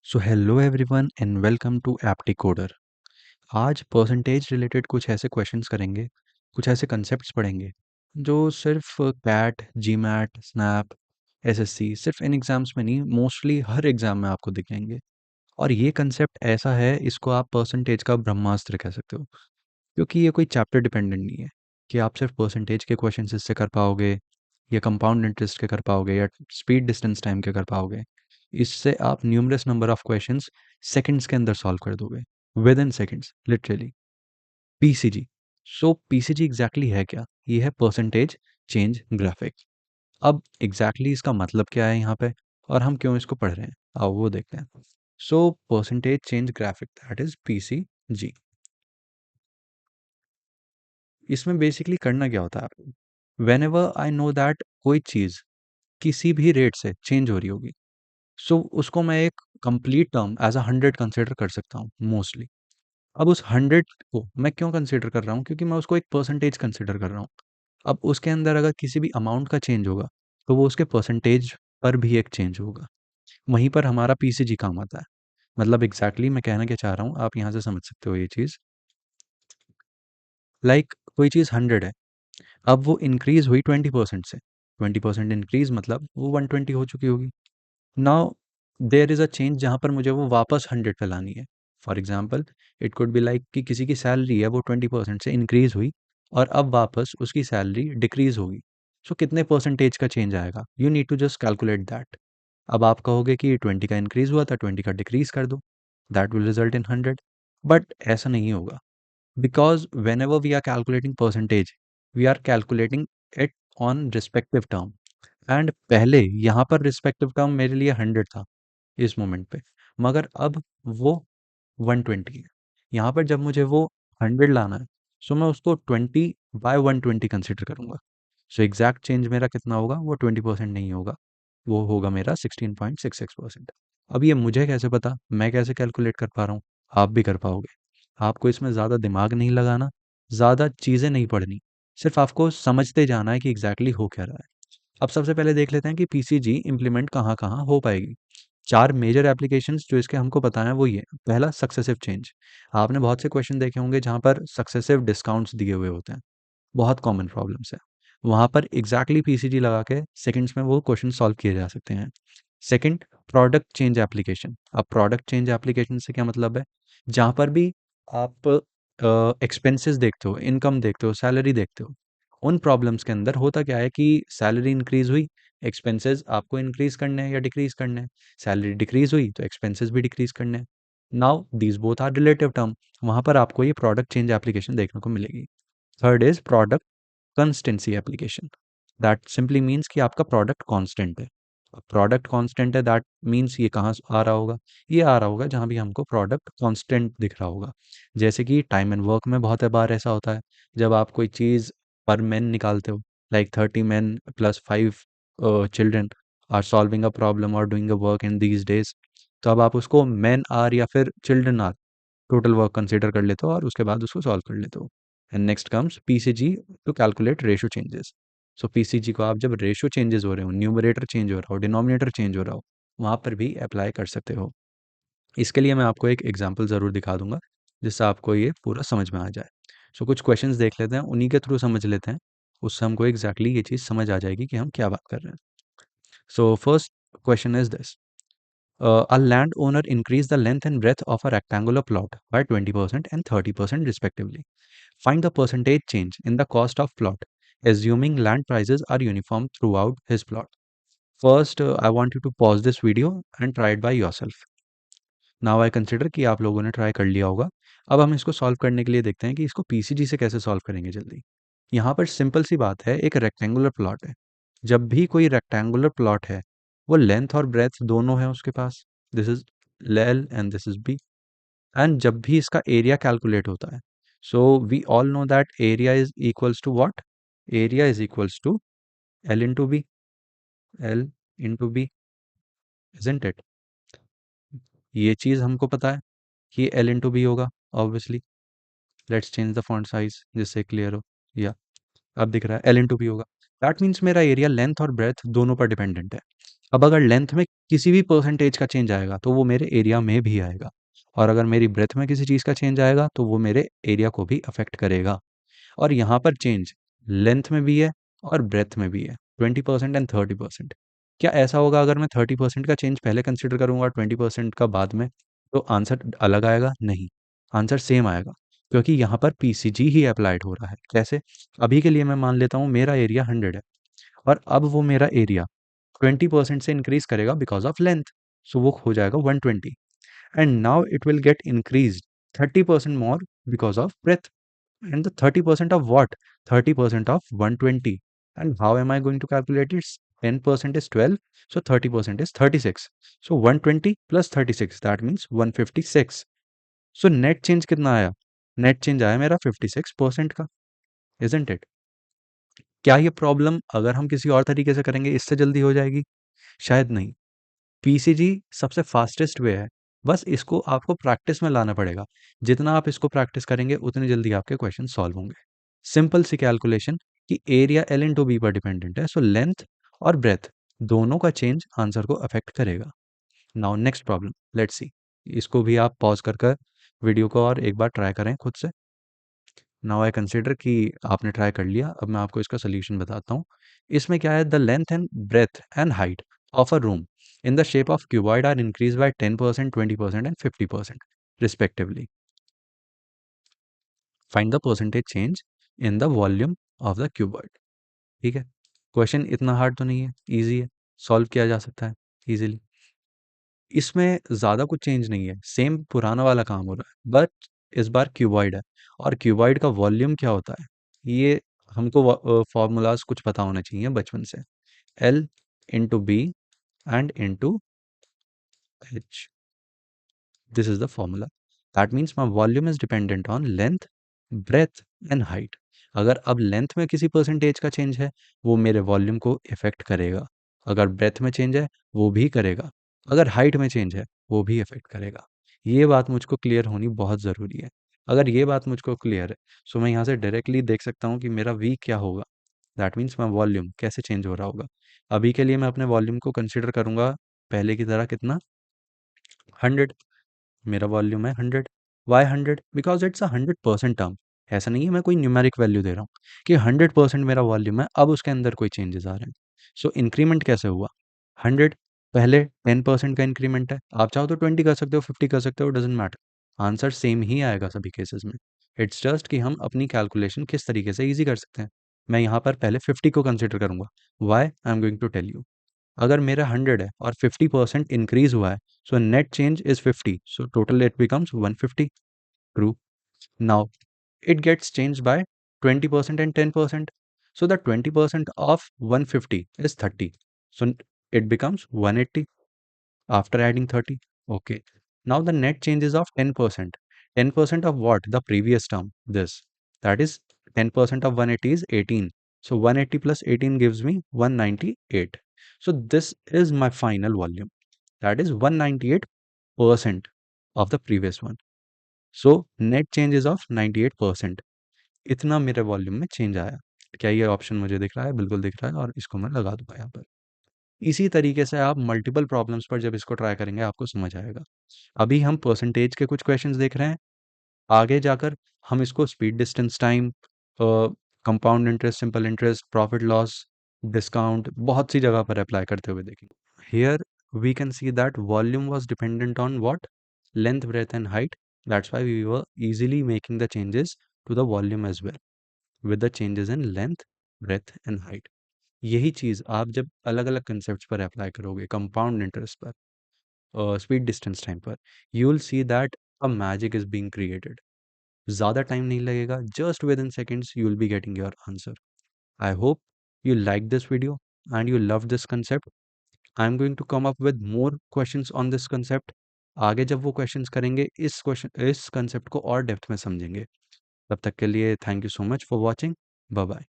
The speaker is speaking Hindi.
So hello everyone and welcome to Apticoder. आज परसेंटेज रिलेटेड कुछ ऐसे क्वेश्चंस करेंगे, कुछ ऐसे कंसेप्ट्स पढ़ेंगे जो सिर्फ कैट, जीमैट, स्नैप, एसएससी सिर्फ इन एग्ज़ाम्स में नहीं, मोस्टली हर एग्ज़ाम में आपको दिखेंगे। और ये कंसेप्ट ऐसा है, इसको आप परसेंटेज का ब्रह्मास्त्र कह सकते हो, क्योंकि ये कोई चैप्टर डिपेंडेंट नहीं है कि आप सिर्फ परसेंटेज के क्वेश्चन इससे कर पाओगे या कंपाउंड इंटरेस्ट के कर पाओगे या स्पीड डिस्टेंस टाइम के कर पाओगे। इससे आप numerous number of questions seconds के अंदर सॉल्व कर दोगे, with in seconds literally. PCG. So PCG exactly है क्या? ये है परसेंटेज चेंज ग्राफिक। अब एग्जैक्टली इसका मतलब क्या है यहाँ पे, और हम क्यों इसको पढ़ रहे हैं, आओ वो देखते हैं। So percentage change graphic, that is PCG. इसमें बेसिकली करना क्या होता है आपको, when ever I know that कोई चीज़ किसी भी रेट से चेंज हो रही होगी, सो उसको मैं एक complete term as a 100 consider कर सकता हूँ मोस्टली। अब उस 100 को मैं क्यों कंसिडर कर रहा हूँ, क्योंकि मैं उसको एक परसेंटेज कंसिडर कर रहा हूँ। अब उसके अंदर अगर किसी भी अमाउंट का चेंज होगा तो वो उसके परसेंटेज पर भी एक चेंज होगा। वहीं पर हमारा पीसीजी काम आता है। मतलब एग्जैक्टली मैं कहना क्या चाह रहा हूँ, आप यहाँ से समझ सकते हो ये चीज़। लाइक कोई चीज़ 100 है, अब वो इंक्रीज़ हुई 20% से, 20% इंक्रीज़ मतलब वो 120 हो चुकी होगी। Now there is a change जहाँ पर मुझे वो वापस 100 पे लानी है। For example it could be like कि किसी की सैलरी है वो 20% से इंक्रीज़ हुई और अब वापस उसकी सैलरी डिक्रीज़ होगी। सो कितने परसेंटेज का चेंज आएगा? You need to just calculate that. अब आप कहोगे कि 20 का इंक्रीज़ हुआ था, 20 का डिक्रीज़ कर दो, that will result in 100। But ऐसा नहीं होगा, because whenever we are calculating percentage, we are calculating it on respective term। And पहले यहाँ पर रिस्पेक्टिव टर्म मेरे लिए 100 था इस मोमेंट पे, मगर अब वो 120 है। यहाँ पर जब मुझे वो 100 लाना है, सो मैं उसको 20/120 कंसिडर करूँगा। सो एग्जैक्ट चेंज मेरा कितना होगा, वो 20% नहीं होगा, वो होगा मेरा 16.66%। अब ये मुझे कैसे पता, मैं कैसे कैलकुलेट कर पा रहा हूँ? आप भी कर पाओगे। आपको इसमें ज़्यादा दिमाग नहीं लगाना, ज़्यादा चीज़ें नहीं पढ़नी, सिर्फ आपको समझते जाना है कि एग्जैक्टली हो क्या रहा है। अब सबसे पहले देख लेते हैं कि पीसीजी इम्प्लीमेंट कहाँ-कहाँ हो पाएगी। 4 मेजर एप्लीकेशंस जो इसके हमको पता है वो ये हैं। पहला, सक्सेसिव चेंज। आपने बहुत से क्वेश्चन देखे होंगे जहाँ पर सक्सेसिव डिस्काउंट्स दिए हुए होते हैं। बहुत कॉमन प्रॉब्लम्स है। वहाँ पर एग्ज़ैक्टली पीसीजी लगा के सेकंड्स में वो क्वेश्चन सॉल्व किए जा सकते हैं। Second, product change application. अब प्रोडक्ट चेंज एप्लीकेशन से क्या मतलब है? जहाँ पर भी आप एक्सपेंसेस देखते हो, इनकम देखते हो, सैलरी देखते हो, उन प्रॉब्लम्स के अंदर होता क्या है कि सैलरी इंक्रीज़ हुई, एक्सपेंसेस आपको इंक्रीज़ करने हैं या डिक्रीज़ करने हैं। सैलरी डिक्रीज़ हुई तो एक्सपेंसेस भी डिक्रीज़ करने हैं। Now these both are relative term, वहाँ पर आपको ये प्रोडक्ट चेंज एप्लीकेशन देखने को मिलेगी। Third is product consistency application. That simply means कि आपका प्रोडक्ट कांस्टेंट है। प्रोडक्ट कांस्टेंट है, दैट मीन्स ये कहाँ से आ रहा होगा? ये आ रहा होगा जहाँ भी हमको प्रोडक्ट कांस्टेंट दिख रहा होगा। जैसे कि टाइम एंड वर्क में बहुत बार ऐसा होता है, जब आप कोई चीज़ पर मैन निकालते हो, like 30 men plus 5 children are solving a problem और doing a work in these days, तो अब आप उसको मैन आर या फिर children are total work consider कर लेते हो और उसके बाद उसको सॉल्व कर लेते हो। And next comes PCG to calculate ratio changes. So PCG को आप जब रेशियो चेंजेस हो रहे हो, न्यूमरेटर चेंज हो रहा हो, डिनोमिनेटर चेंज हो रहा हो, वहाँ पर भी अप्लाई कर सकते हो। इसके लिए मैं आपको एक एग्जांपल ज़रूर दिखा दूंगा जिससे आपको ये पूरा समझ में आ जाए। सो कुछ क्वेश्चंस देख लेते हैं, उन्हीं के थ्रू समझ लेते हैं, उससे हमको एग्जैक्टली ये चीज़ समझ आ जाएगी कि हम क्या बात कर रहे हैं। So first question is this: a landowner increased the length and breadth of a rectangular plot by 20% and 30% respectively. Find the percentage change in the cost of plot, assuming land prices are uniform throughout his plot. First, I want you to pause this video and try it by yourself. Now I consider कि आप लोगों ने ट्राई कर लिया होगा। अब हम इसको सॉल्व करने के लिए देखते हैं कि इसको पीसीजी से कैसे सॉल्व करेंगे जल्दी। यहाँ पर सिंपल सी बात है, एक रेक्टेंगुलर प्लॉट है। जब भी कोई रेक्टेंगुलर प्लॉट है, वो लेंथ और ब्रेथ दोनों है उसके पास। This is L and this is B. And जब भी इसका एरिया कैलकुलेट होता है, so we all know that area is equals to what? Area is equals to L into B. L into B, isn't it? ये चीज़ हमको पता है कि एल इंटू बी होगा obviously. Let's change the font size जिससे क्लियर हो। या अब दिख रहा है एल इंटू बी होगा। दैट मीन्स मेरा एरिया लेंथ और ब्रेथ दोनों पर डिपेंडेंट है। अब अगर लेंथ में किसी भी परसेंटेज का चेंज आएगा तो वो मेरे एरिया में भी आएगा, और अगर मेरी ब्रेथ में किसी चीज़ का चेंज आएगा तो वो मेरे एरिया को भी अफेक्ट करेगा। और यहाँ पर चेंज लेंथ में भी है और ब्रेथ में भी है, 20% एंड 30%। क्या ऐसा होगा अगर मैं 30% का चेंज पहले कंसिडर करूंगा 20% का बाद में, तो आंसर अलग आएगा? नहीं, आंसर सेम आएगा, क्योंकि यहाँ पर पीसीजी ही अप्लाइड हो रहा है। कैसे? अभी के लिए मैं मान लेता हूँ मेरा एरिया 100 है, और अब वो मेरा एरिया 20% से इंक्रीज करेगा बिकॉज ऑफ लेंथ, सो वो हो जाएगा 120, and now it will get increase 30% more because of breadth. And the 30% of what? 30% of 120. And how am I going to calculate it? 10% is 12, so 30% is 36. So 120 plus 36, that means 156. So net change कितना आया? Net change आया मेरा 56% का, isn't it? क्या ये प्रॉब्लम अगर हम किसी और तरीके से करेंगे इससे जल्दी हो जाएगी? शायद नहीं। पीसीजी सबसे फास्टेस्ट वे है, बस इसको आपको प्रैक्टिस में लाना पड़ेगा। जितना आप इसको प्रैक्टिस करेंगे उतनी जल्दी आपके क्वेश्चन सॉल्व होंगे। सिंपल सी कैलकुलेशन कि एरिया एल इंटू बी पर डिपेंडेंट है, सो लेंथ और ब्रेथ दोनों का चेंज आंसर को अफेक्ट करेगा। Now next problem, let's see. इसको भी आप पॉज कर कर वीडियो को और एक बार ट्राई करें खुद से। नाउ आई कंसिडर कि आपने ट्राई कर लिया, अब मैं आपको इसका सोल्यूशन बताता हूँ। इसमें क्या है, the length and breadth and height of a room in the shape of cuboid are increased by 10%, 20% and 50% respectively. Find the percentage change in the volume of the cuboid. ठीक है, क्वेश्चन इतना हार्ड तो नहीं है, इजी है, सॉल्व किया जा सकता है इजीली। इसमें ज़्यादा कुछ चेंज नहीं है, सेम पुराना वाला काम हो रहा है, बट इस बार क्यूबॉइड है। और क्यूबॉइड का वॉल्यूम क्या होता है, ये हमको फॉर्मूलाज कुछ पता होना चाहिए बचपन से। L into B and into H, this is the formula. That means my volume is dependent on length, breadth and height. अगर अब लेंथ में किसी परसेंटेज का चेंज है वो मेरे वॉल्यूम को इफेक्ट करेगा, अगर ब्रेथ में चेंज है वो भी करेगा, अगर हाइट में चेंज है वो भी इफेक्ट करेगा। ये बात मुझको क्लियर होनी बहुत ज़रूरी है। अगर ये बात मुझको क्लियर है सो मैं यहाँ से डायरेक्टली देख सकता हूँ कि मेरा वी क्या होगा। दैट मीन्स माई वॉल्यूम कैसे चेंज हो रहा होगा। अभी के लिए मैं अपने वॉल्यूम को कंसिडर करूँगा पहले की तरह, कितना, 100। मेरा वॉल्यूम है 100। Why 100? Because it's a 100% term. ऐसा नहीं है मैं कोई न्यूमेरिक वैल्यू दे रहा हूँ कि 100% मेरा वॉल्यूम है, अब उसके अंदर कोई चेंजेस आ रहे हैं। सो इंक्रीमेंट कैसे हुआ? 100 पहले 10% का इंक्रीमेंट है, आप चाहो तो 20 कर सकते हो, 50 कर सकते हो, डजेंट मैटर, आंसर सेम ही आएगा सभी केसेस में। इट्स जस्ट कि हम अपनी कैलकुलेशन किस तरीके से ईजी कर सकते हैं। मैं यहाँ पर पहले 50 को कंसिडर करूंगा। Why? I am going to tell you. अगर मेरा 100 है और 50% इंक्रीज हुआ है, so net change is 50, so total it becomes 150। True. Now it gets changed by 20% and 10%. So the 20% of 150 is 30. So it becomes 180 after adding 30. Okay. Now the net changes of 10%. 10% of what? The previous term. This. That is 10% of 180 is 18. So 180 plus 18 gives me 198. So this is my final volume. That is 198% of the previous one. So net change is of 98%. इतना मेरे वॉल्यूम में चेंज आया। क्या ये ऑप्शन मुझे दिख रहा है? बिल्कुल दिख रहा है, और इसको मैं लगा दूंगा यहाँ पर। इसी तरीके से आप मल्टीपल प्रॉब्लम्स पर जब इसको ट्राई करेंगे आपको समझ आएगा। अभी हम परसेंटेज के कुछ क्वेश्चंस देख रहे हैं, आगे जाकर हम इसको speed distance time, compound interest, simple interest, profit loss, discount, बहुत सी जगह पर अप्लाई करते हुए देखेंगे। Here we can see that volume was dependent on what? Length, breadth and height. That's why we were easily making the changes to the volume as well with the changes in length, breadth and height. यही चीज़ आप जब अलग अलग कंसेप्ट पर अप्लाई करोगे, कंपाउंड इंटरेस्ट पर, स्पीड डिस्टेंस टाइम पर, you will see that a magic is being created. ज़्यादा टाइम नहीं लगेगा, just with in seconds you will be getting your answer. I hope you like this video and you love this concept. I am going to come up with more questions on this concept. आगे जब वो questions करेंगे इस concept को और डेप्थ में समझेंगे। तब तक के लिए thank you so much for watching. Bye bye.